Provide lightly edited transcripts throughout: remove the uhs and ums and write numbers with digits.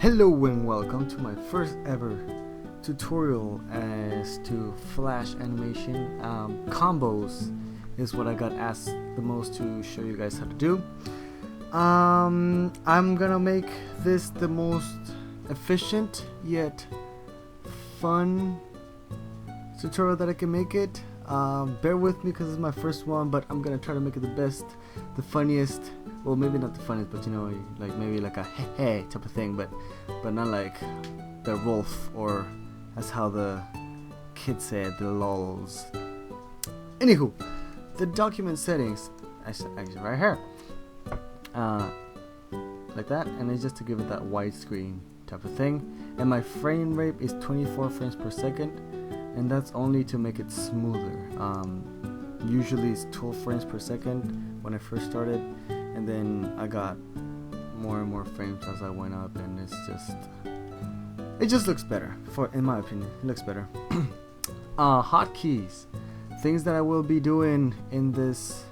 Hello and welcome to my first ever tutorial as to Flash animation. Combos is what I got asked the most to show you guys how to do. I'm gonna make this the most efficient yet fun tutorial that I can make it. Bear with me because it's my first one, but I'm gonna try to make it the best, the funniest. Well, maybe not the funniest, but you know, like maybe like a hey type of thing, but not like the wolf, or that's how the kids said, the lols. Anywho, the document settings, actually right here, like that, and it's just to give it that widescreen type of thing. And my frame rate is 24 frames per second, and that's only to make it smoother. Usually it's 12 frames per second when I first started, and then I got more and more frames as I went up, and it just looks better. In my opinion, it looks better. Hotkeys, things that I will be doing in this.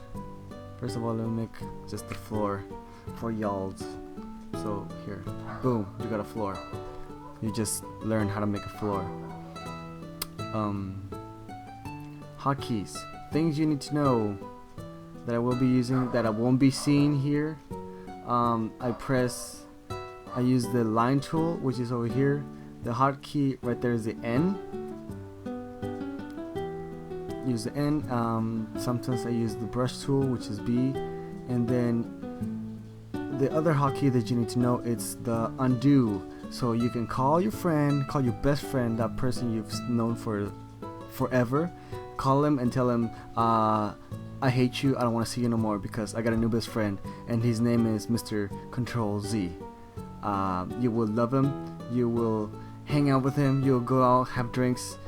First of all, let me make just the floor for y'all. So here, boom, you got a floor. You just learn how to make a floor. Hotkeys, things you need to know that I will be using that I won't be seeing here. I use the line tool, which is over here. The hotkey right there is the N. Use the N. Sometimes I use the brush tool, which is B, and then the other hotkey that you need to know, it's the undo. So you can call your friend, call your best friend, that person you've known for forever. Call him and tell him, I hate you, I don't want to see you no more because I got a new best friend, and his name is Mr. Control Z. You will love him, you will hang out with him, you'll go out, have drinks,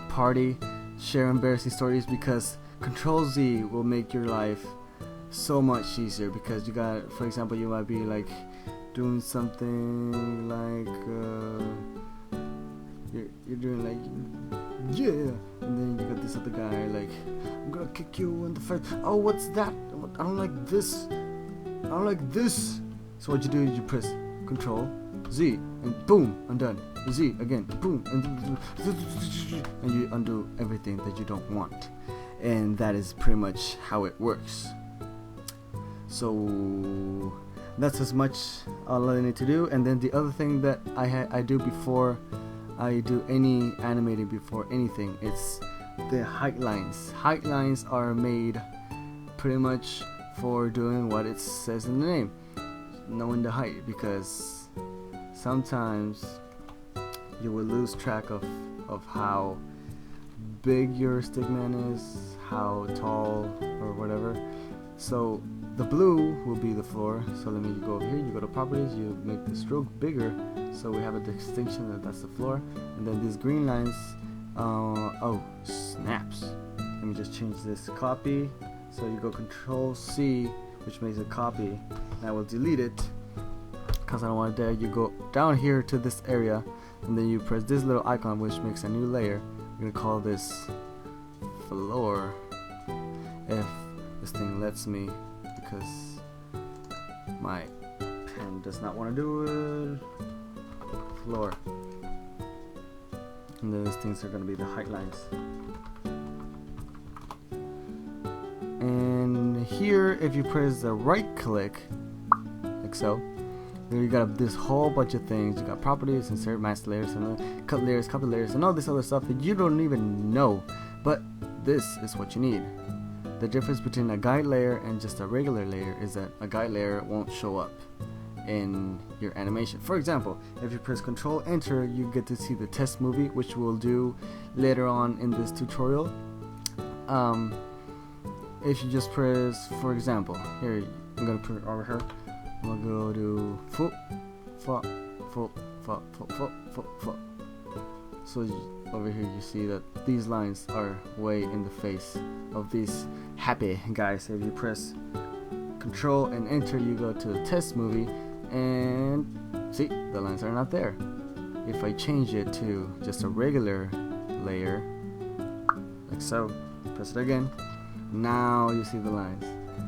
party, share embarrassing stories, because Control Z will make your life so much easier. Because you got, for example, you might be like doing something like you're doing like yeah, and then you got this other guy like, I'm gonna kick you in the face. Oh, what's that? I don't like this. I don't like this. So what you do is you press Control Z and boom, undone. Z again, boom, and you undo everything that you don't want. And that is pretty much how it works. So that's as much all I need to do. And then the other thing that I do before I do any animating, before anything, it's the height lines. Height lines are made pretty much for doing what it says in the name, knowing the height, because sometimes you will lose track of how big your stickman is, how tall or whatever. So the blue will be the floor. So let me go over here, you go to properties, you make the stroke bigger, so we have a distinction that that's the floor. And then these green lines, oh snaps, let me just change this copy. So you go Control C, which makes a copy, and I will delete it because I don't want it there. You go down here to this area, and then you press this little icon, which makes a new layer. We're gonna call this floor, if this thing lets me, because my pen does not want to do it. Floor. And then these things are going to be the height lines. And here, if you press the right click, like so, then you got this whole bunch of things. You got properties, insert, mask layers, and cut layers, copy layers, and all this other stuff that you don't even know. But this is what you need. The difference between a guide layer and just a regular layer is that a guide layer won't show up in your animation. For example, if you press Control Enter, you get to see the test movie, which we'll do later on in this tutorial. If you just press, for example, here, I'm gonna put it over here. I'm gonna go to foot. So over here you see that these lines are way in the face of these happy guys. If you press Control and Enter, you go to the test movie, and see, the lines are not there. If I change it to just a regular layer, like so, press it again, now you see the lines.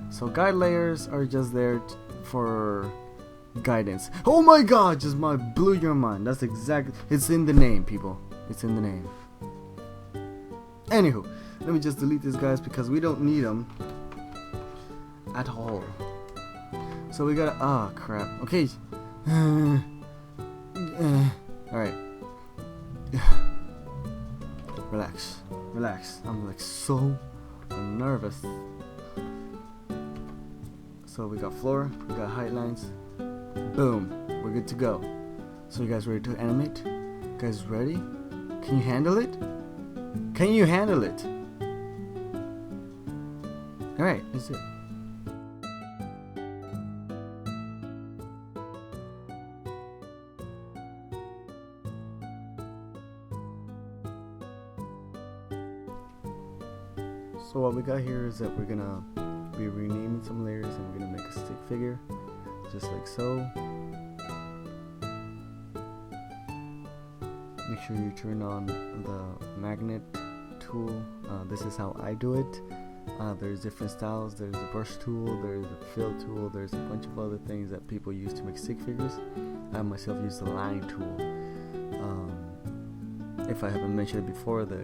So guide layers are just there for guidance. Oh my god, just blew your mind. That's exactly, it's in the name, people. It's in the name. Anywho, let me just delete these guys because we don't need them at all. So we gotta, ah, crap. Okay. Alright. Relax. Relax. I'm like so nervous. So we got floor, we got height lines. Boom. We're good to go. So you guys ready to animate? You guys ready? Can you handle it? Can you handle it? Alright, let's do it. So what we got here is that we're gonna be renaming some layers and we're gonna make a stick figure, just like so. Make sure you turn on the magnet tool. This is how I do it. There's different styles. There's a brush tool, there's a fill tool, there's a bunch of other things that people use to make stick figures. I myself use the line tool. If I haven't mentioned it before, the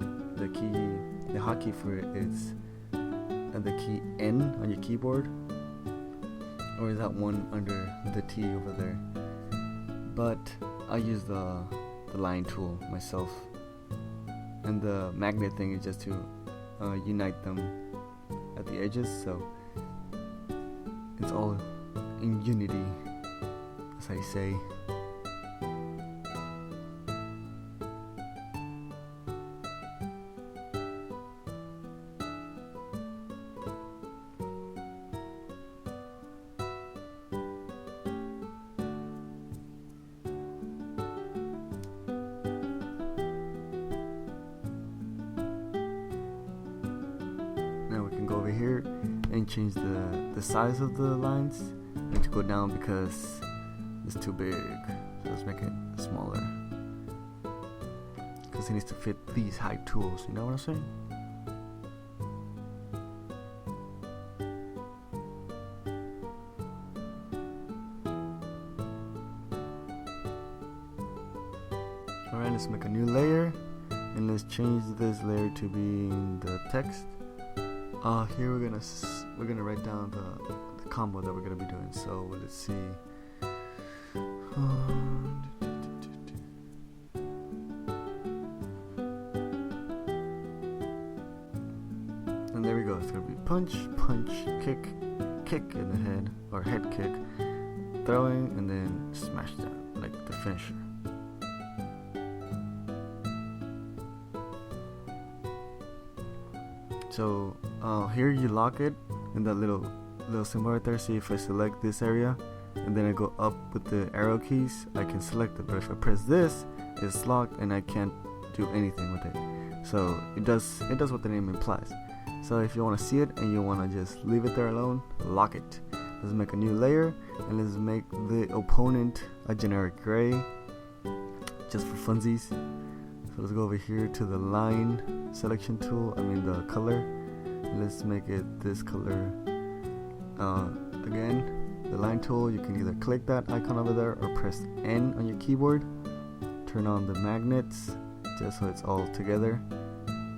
hotkey for it is the key N on your keyboard, or is that one under the T over there? But I use the line tool myself, and the magnet thing is just to unite them at the edges, so it's all in unity, as I say. Now we can go over here and change the size of the lines. I need to go down because it's too big. So let's make it smaller, because it needs to fit these height tools. You know what I'm saying? Alright, let's make a new layer and let's change this layer to be the text. Here we're gonna write down the combo that we're gonna be doing. So let's see. And there we go. It's gonna be punch, punch, kick, kick in the head, or head kick, throwing, and then smash down like the finisher. So here you lock it in that little symbol right there. See, if I select this area and then I go up with the arrow keys, I can select it. But if I press this, it's locked and I can't do anything with it. So it does what the name implies. So if you want to see it and you want to just leave it there alone, lock it. Let's make a new layer and let's make the opponent a generic gray, just for funsies. So let's go over here to the line selection tool, the color. Let's make it this color. Again, the line tool, you can either click that icon over there or press N on your keyboard. Turn on the magnets just so it's all together.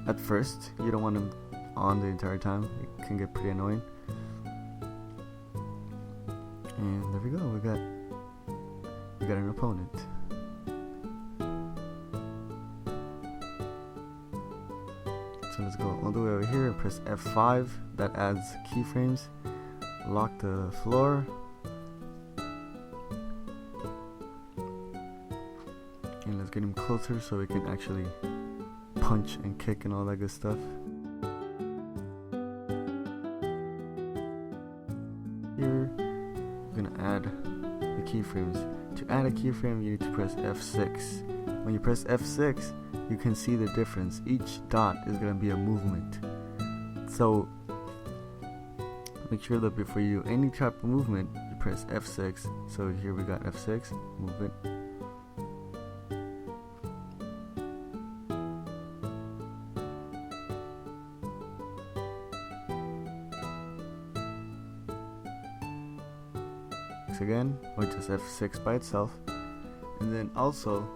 At first, you don't want them on the entire time. It can get pretty annoying. And there we go, we got an opponent. So let's go all the way over here and press F5. That adds keyframes. Lock the floor. And let's get him closer so we can actually punch and kick and all that good stuff. Here, we're gonna add the keyframes. To add a keyframe, you need to press F6. When you press F6, you can see the difference. Each dot is going to be a movement. So make sure that before you do any type of movement, you press F6. So here we got F6, movement. Again. or just F6 by itself. And then also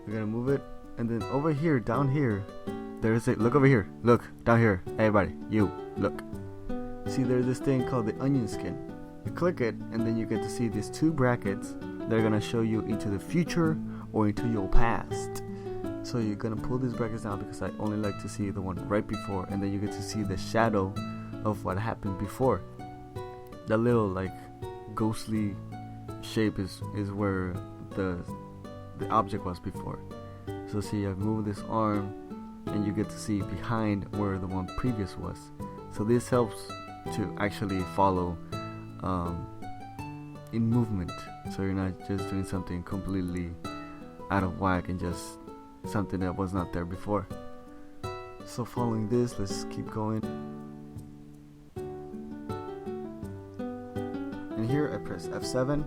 we're gonna move it, and then over here, down here, there's a, look over here, look down here, everybody, you look, see there's this thing called the onion skin. You click it, and then you get to see these two brackets that are gonna show you into the future or into your past. So you're gonna pull these brackets down because I only like to see the one right before, and then you get to see the shadow of what happened before. That little like ghostly shape is where the object was before. So see, I've moved this arm, and you get to see behind where the one previous was. So this helps to actually follow in movement, so you're not just doing something completely out of whack and just something that was not there before. So following this, let's keep going. And here I press F7.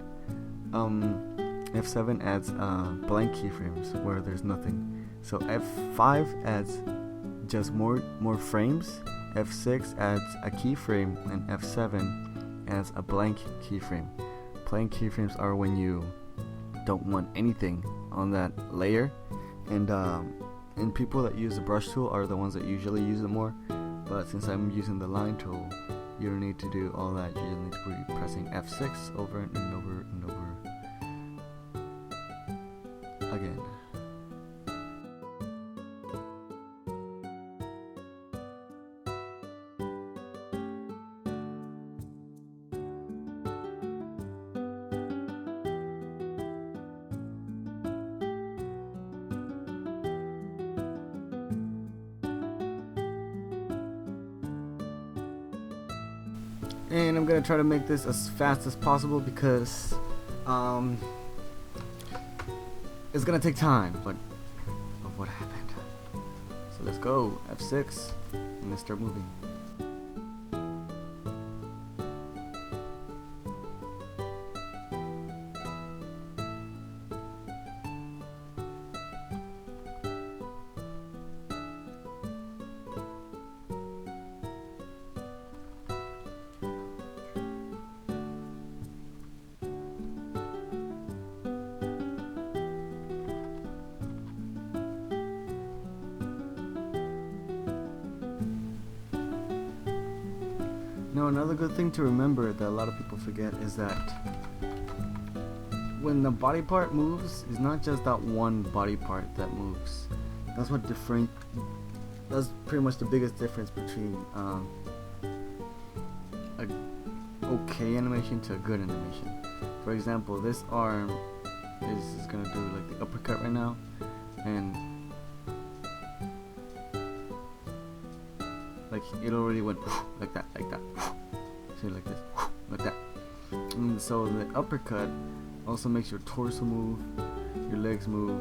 F7 adds blank keyframes where there's nothing. So F5 adds just more frames. F6 adds a keyframe, and F7 adds a blank keyframe. Blank keyframes are when you don't want anything on that layer, and people that use the brush tool are the ones that usually use it more. But since I'm using the line tool, you don't need to do all that. You just need to be pressing F6 over and over and over again. And I'm gonna try to make this as fast as possible because it's gonna take time, but of what happened. So let's go, F6, and let's start moving. Now another good thing to remember that a lot of people forget is that when the body part moves, it's not just that one body part that moves. That's pretty much the biggest difference between a okay animation to a good animation. For example, this arm is gonna do like the uppercut right now, and like it already went like that, see, like this, like that. And so the uppercut also makes your torso move, your legs move,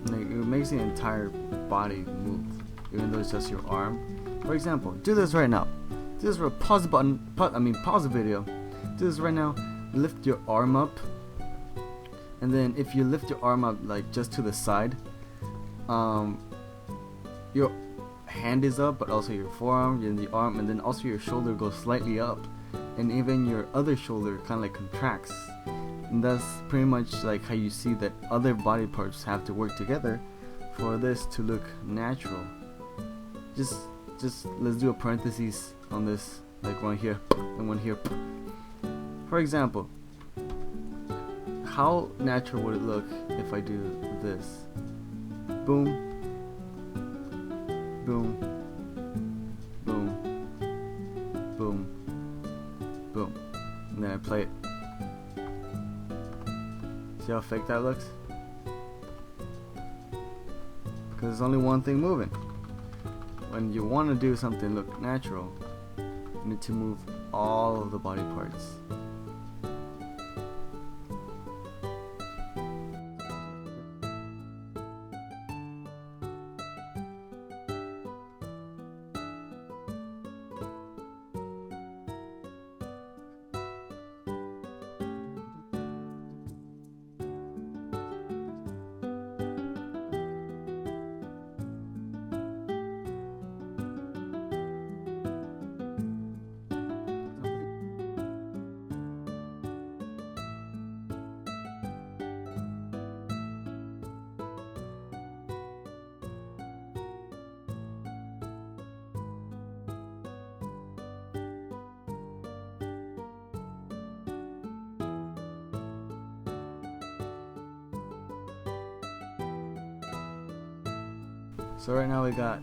like it makes the entire body move, even though it's just your arm. For example, do this right now. Do this for a pause button. Pause the video. Do this right now. Lift your arm up, and then if you lift your arm up like just to the side, your hand is up, but also your forearm and the arm, and then also your shoulder goes slightly up, and even your other shoulder kind of like contracts. And that's pretty much like how you see that other body parts have to work together for this to look natural. Just let's do a parenthesis on this, like one here and one here. For example, how natural would it look if I do this? Boom, boom, boom, boom, boom, and then I play it. See how fake that looks? Because there's only one thing moving. When you want to do something look natural, you need to move all of the body parts. So right now we got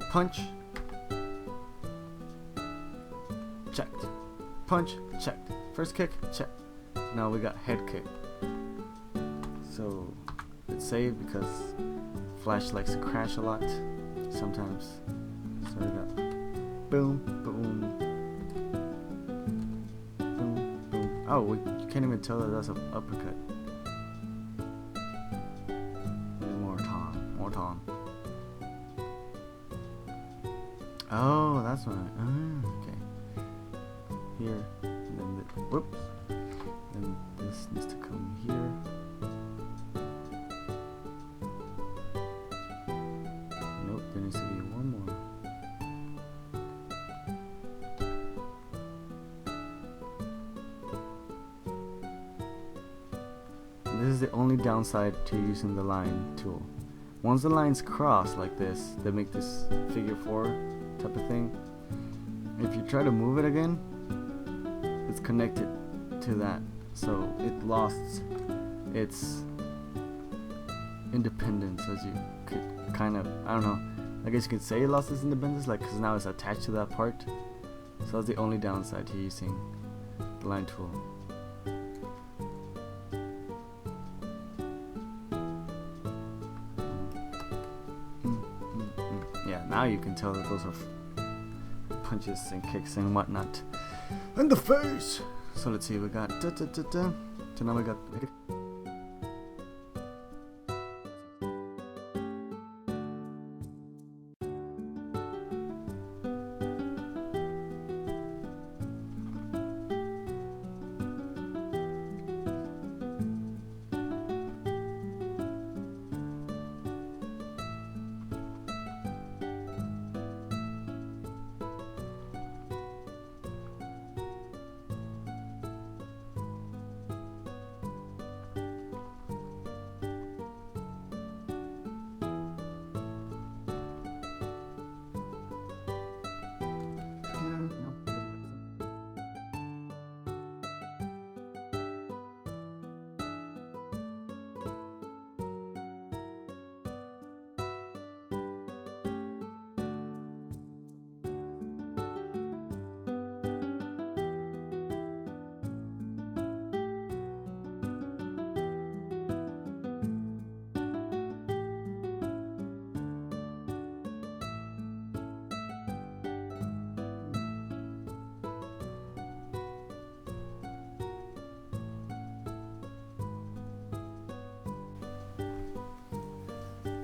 punch, checked. Punch, checked. First kick, checked. Now we got head kick. So it's saved because Flash likes to crash a lot sometimes. So we got boom, boom, boom, boom. Oh, you can't even tell that that's an uppercut. More time. Oh, that's right. Okay. Here, and then whoops. Then this needs to come here. Nope, there needs to be one more. This is the only downside to using the line tool. Once the lines cross like this, they make this figure 4 type of thing. If you try to move it again, it's connected to that, so it lost its independence, as you could kind of, I don't know, I guess you could say it lost its independence, like, because now it's attached to that part. So that's the only downside to using the line tool. Yeah, now you can tell that those are punches and kicks and whatnot. In the face! So let's see, we got so now we got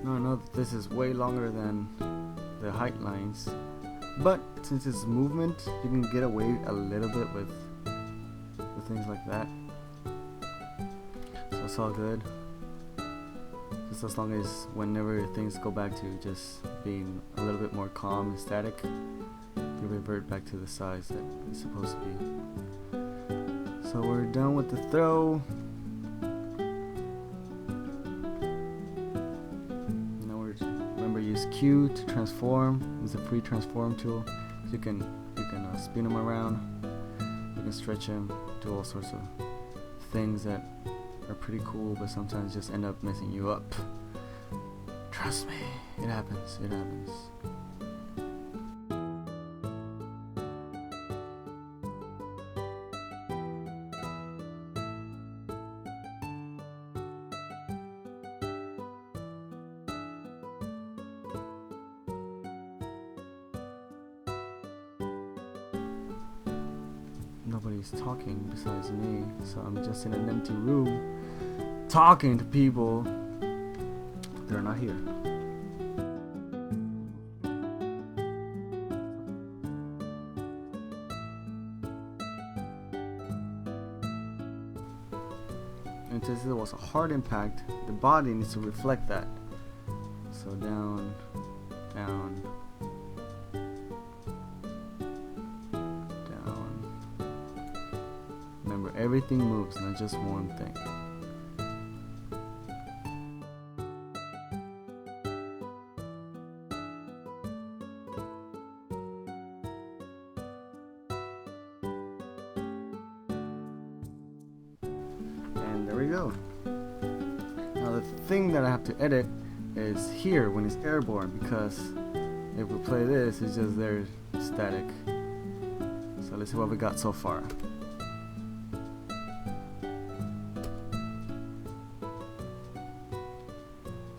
Now I know that this is way longer than the height lines, but since it's movement, you can get away a little bit with things like that. So it's all good. Just as long as whenever things go back to just being a little bit more calm and static, you revert back to the size that it's supposed to be. So we're done with the throw. Use Q to transform. Use the free transform tool. So you can spin them around. You can stretch them. Do all sorts of things that are pretty cool, but sometimes just end up messing you up. Trust me, it happens. It happens. Nobody's talking besides me, so I'm just in an empty room talking to people. They're not here. And since it was a hard impact, the body needs to reflect that. So down, down, everything moves, not just one thing. And there we go. Now the thing that I have to edit is here when it's airborne, because if we play this, it's just there static. So let's see what we got so far.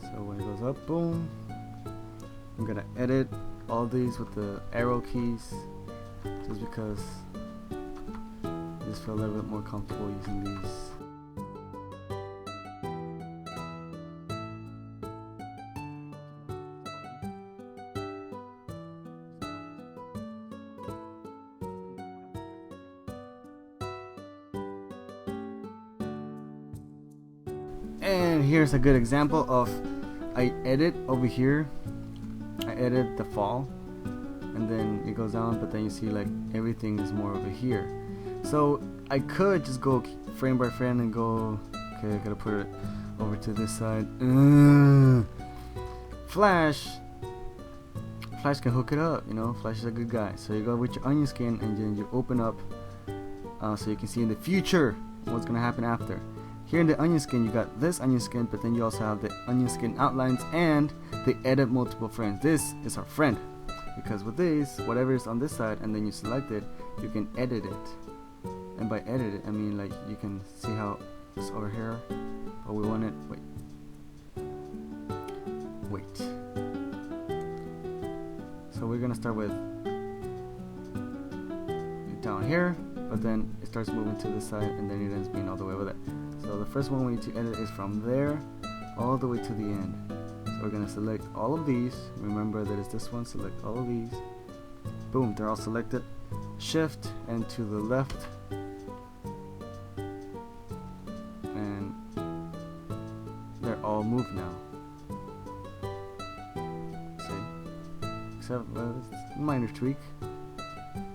So when it goes up, boom. I'm gonna edit all these with the arrow keys, just because I just feel a little bit more comfortable using these. And here's a good example of, I edit over here, I edit the fall, and then it goes down, but then you see like everything is more over here. So I could just go frame by frame and go, okay, I gotta put it over to this side. Flash can hook it up, you know. Flash is a good guy. So you go with your onion skin and then you open up, so you can see in the future what's gonna happen after. Here in the onion skin, you got this onion skin, but then you also have the onion skin outlines and the edit multiple frames. This is our friend, because with these, whatever is on this side and then you select it, you can edit it. And by edit it, I mean like you can see how it's over here, but we want it, wait. So we're gonna start with down here, but then it starts moving to the side and then it ends being all the way over there. So the first one we need to edit is from there all the way to the end. So we're gonna select all of these. Remember that it's this one. Select all of these. Boom, they're all selected. Shift and to the left, and they're all moved now. See, except minor tweak,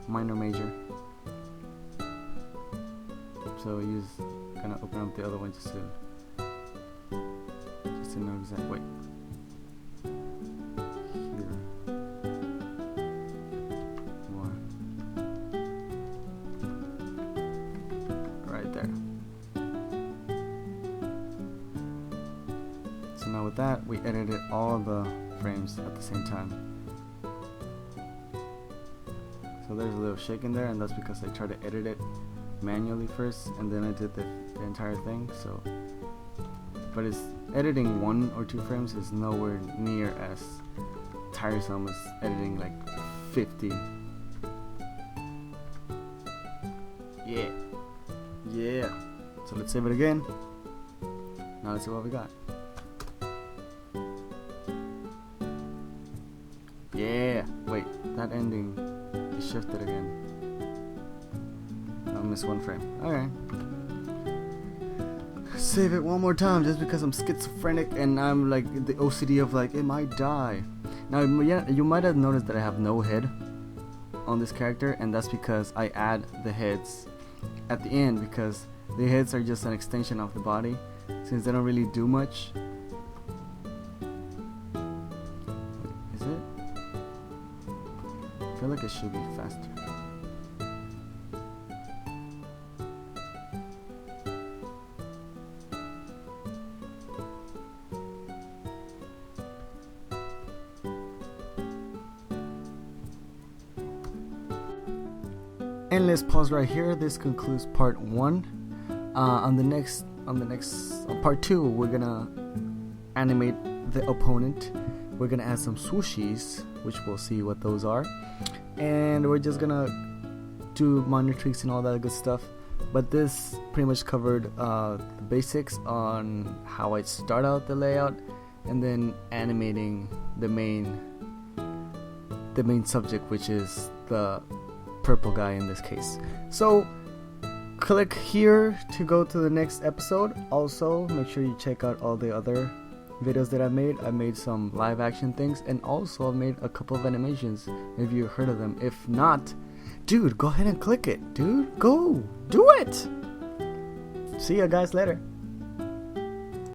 minor major. So we use. Gonna open up the other one just to know exactly. Wait, here, more, right there. So now with that, we edited all the frames at the same time. So there's a little shake in there, and that's because I tried to edit it manually first, and then I did the entire thing. So, but it's editing 1 or 2 frames is nowhere near as tiresome as editing like 50. Yeah. So let's save it again. Now let's see what we got. Yeah. Wait, that ending is shifted again. I missed 1 frame. Alright. Save it one more time just because I'm schizophrenic and I'm like the OCD of like it might die. Now yeah, you might have noticed that I have no head on this character, and that's because I add the heads at the end, because the heads are just an extension of the body since they don't really do much. Is it? I feel like it should be faster. And let's pause right here. This concludes part 1. On part 2, we're gonna animate the opponent. We're gonna add some swooshies, which we'll see what those are, and we're just gonna do minor tweaks and all that good stuff. But this pretty much covered the basics on how I start out the layout, and then animating the main subject, which is the purple guy in this case. So click here to go to the next episode. Also make sure you check out all the other videos that I made. I made some live action things, and also I made a couple of animations. Maybe you've heard of them. If not, dude, go ahead and click it. Dude, go do it. See ya guys later.